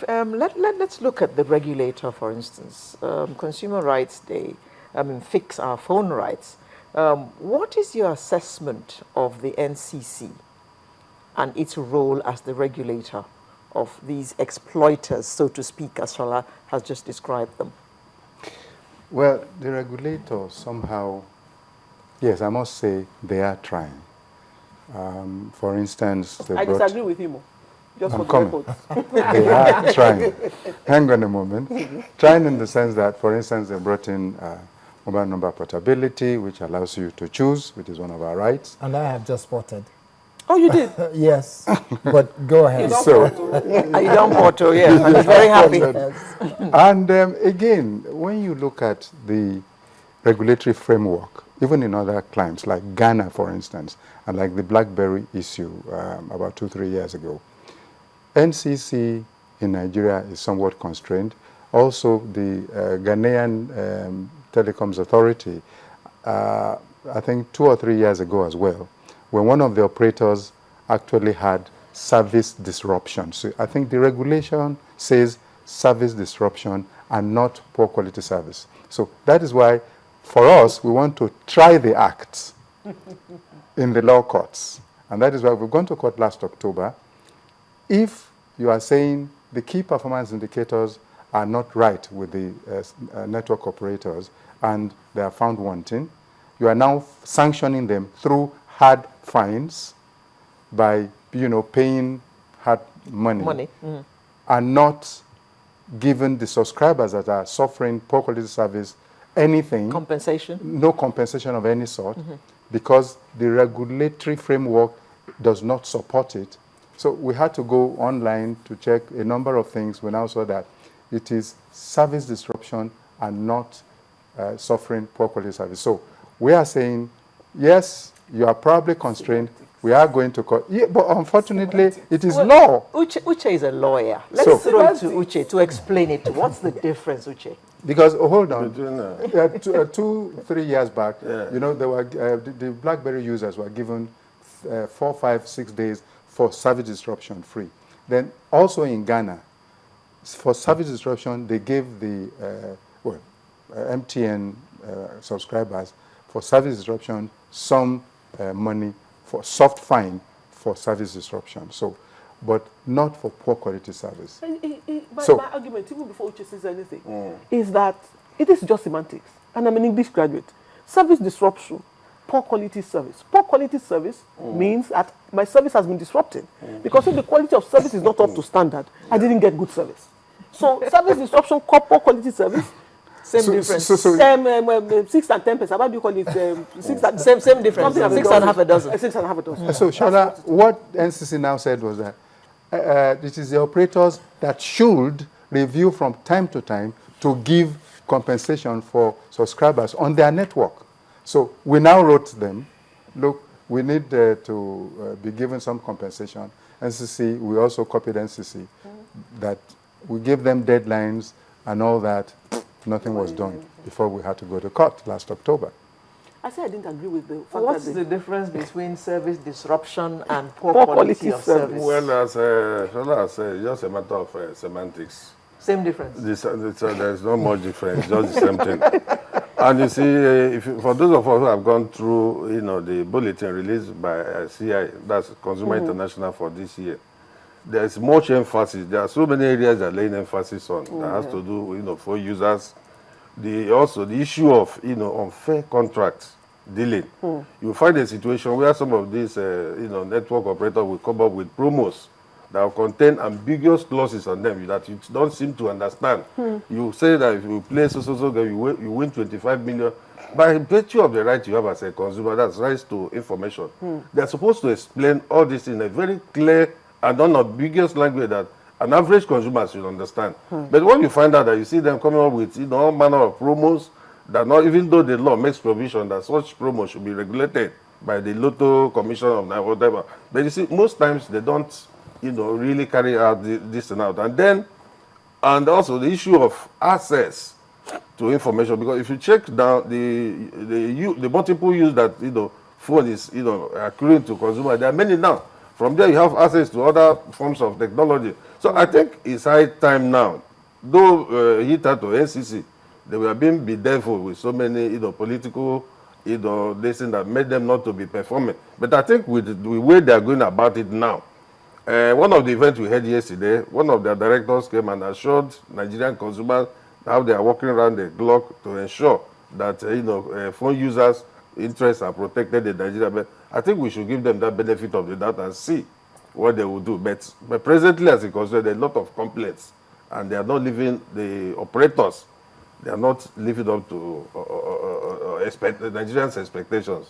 Let's look at the regulator, for instance. Consumer Rights Day, fix our phone rights. What is your assessment of the NCC and its role as the regulator of these exploiters, so to speak, as Shola has just described them? Well, the regulator somehow, yes, I must say they are trying. For instance, I disagree with him. Just I'm for the record. They are trying. Hang on a moment. Trying in the sense that, for instance, they brought in mobile number portability, which allows you to choose, which is one of our rights. And I have just spotted. Oh, you did? Yes, but go ahead. So, You don't Porto, yes, I'm very happy. and again, when you look at the regulatory framework, even in other climes, like Ghana, for instance, and like the BlackBerry issue about 2-3 years ago, NCC in Nigeria is somewhat constrained. Also, the Ghanaian Telecoms Authority, I think 2 or 3 years ago as well, when one of the operators actually had service disruption. So I think the regulation says service disruption and not poor quality service. So that is why, for us, we want to try the acts in the law courts. And that is why we've gone to court last October. If you are saying the key performance indicators are not right with the network operators and they are found wanting, you are now sanctioning them through hard fines by, paying hard money. And not giving the subscribers that are suffering poor quality service anything. Compensation? No compensation of any sort, because the regulatory framework does not support it. So we had to go online to check a number of things. We now saw that it is service disruption and not suffering poor quality service. So we are saying, yes, you are probably constrained. We are going to court. Yeah, but unfortunately, it is law. Uche is a lawyer. Let's throw it to Uche to explain it. What's the difference, Uche? Because, hold on, 2-3 years back, there were, the BlackBerry users were given 4, 5, 6 days for service disruption free. Then also in Ghana, for service disruption, they gave the MTN subscribers for service disruption some money for soft fine for service disruption. So, but not for poor quality service. My argument, even before Uche says anything, is that it is just semantics. And I'm an English graduate. Service disruption, poor quality service. Poor quality service means that my service has been disrupted. Because if the quality of service is not up to standard, I didn't get good service. So service disruption, poor quality service, same difference. 6 and 10%. How do you call it? Same difference. 6 and half a dozen. 6 and half a dozen. So, Shola, what NCC now said was that it is the operators that should review from time to time to give compensation for subscribers on their network. So we now wrote them, look, we need to be given some compensation. NCC, we also copied NCC, that we gave them deadlines and all that. Nothing was done before we had to go to court last October. I said I didn't agree with the fact What's the difference between service disruption and poor quality of service? Well, as Shola said, just a matter of semantics. Same difference. There's no much difference, just the same thing. And you see, for those of us who have gone through, the bulletin released by CI, that's Consumer International for this year, there's much emphasis. There are so many areas that laying emphasis on that has to do, for users. Also the issue of, unfair contracts dealing. You find a situation where some of these, network operators will come up with promos that will contain ambiguous clauses on them that you don't seem to understand. You say that if you play so you win 25 million. By virtue of the right you have as a consumer, that's rights to information. They're supposed to explain all this in a very clear and unambiguous language that an average consumer should understand. But when you find out that you see them coming up with all manner of promos, that not even though the law makes provision that such promos should be regulated by the Lotto Commission of Nigeria, whatever. But you see, most times they don't, really carry out this and out. And also the issue of access to information, because if you check down the multiple use that phone is accruing to consumer, there are many now. From there, you have access to other forms of technology. So I think it's high time now. Though HITA to NCC, they were being bedeviled with so many, political, this thing that made them not to be performing. But I think with the way they are going about it now, one of the events we had yesterday, one of their directors came and assured Nigerian consumers how they are working around the clock to ensure that phone users' interests are protected in Nigeria. But I think we should give them that benefit of the doubt and see what they will do. But presently, as it concerns, there are a lot of complaints, and they are not living, the operators, they are not living up to the Nigerians' expectations.